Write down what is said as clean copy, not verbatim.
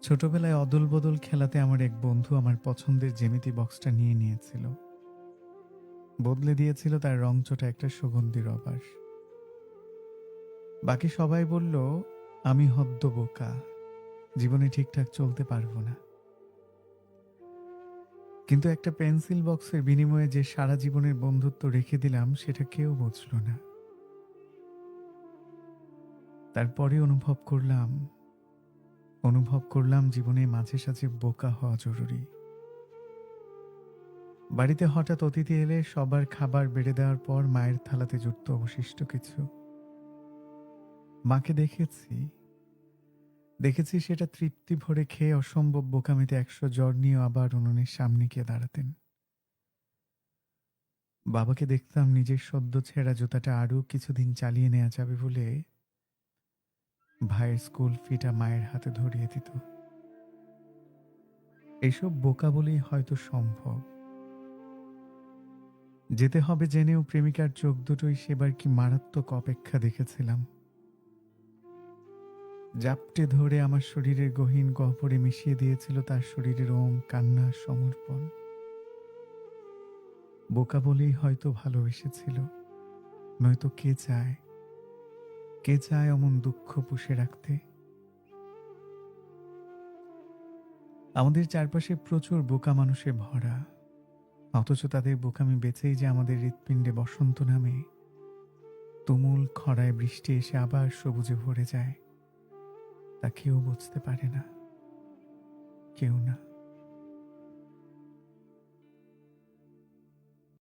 ছোটবেলায় অদল বদল খেলাতে আমার এক বন্ধু আমার পছন্দের জ্যামিতি বক্সটা নিয়ে নিয়েছিল। বদলে দিয়েছিল তার রংচটা একটা সুগন্ধি রবার। বাকি সবাই বলল আমি হদ্দ বোকা, জীবনে ঠিকঠাক চলতে পারবো না। কিন্তু একটা পেন্সিল বক্সের বিনিময়ে যে সারা জীবনের বন্ধুত্ব রেখে দিলাম সেটা কেউ বুঝল না। তারপরে অনুভব করলাম জীবনে মাঝে সাঝে বোকা হওয়া জরুরি। বাড়িতে হঠাৎ অতিথি এলে সবার খাবার বেড়ে দেওয়ার পর মায়ের থালাতে জুটত অবশিষ্ট কিছু। মাকে দেখেছি সেটা তৃপ্তি ভরে খেয়ে অসম্ভব বোকামিতে ১০০ জ্বর নিয়ে আবার উনুনের সামনে গিয়ে দাঁড়াতেন। বাবাকে দেখতাম নিজের সদ্য ছেঁড়া জুতাটা আরও কিছুদিন চালিয়ে নেওয়া যাবে বলে ভাইয়ের স্কুল ফিটা মায়ের হাতে ধরিয়ে দিত। এসব বোকা বলেই হয়তো সম্ভব। যেতে হবে জেনেও প্রেমিকার চোখ দুটোই সেবার কি মারাত্মক অপেক্ষা দেখেছিলাম। জাপটে ধরে আমার শরীরের গহীন গহ্বরে মিশিয়ে দিয়েছিল তার শরীরের ওম কান্না সমর্পণ। বোকা বলেই হয়তো ভালোবেসেছিল, নয়তো কে চায় অমন দুঃখ পুষে রাখতে। আমাদের চারপাশে প্রচুর বোকা মানুষে ভরা, অথচ তাদের বোকামি বেঁচেই যে আমাদের হৃৎপিণ্ডে বসন্ত নামে, তুমুল খরায় বৃষ্টি এসে আবার সবুজে ভরে যায়, তা কেউ বুঝতে পারে না, কেউ না।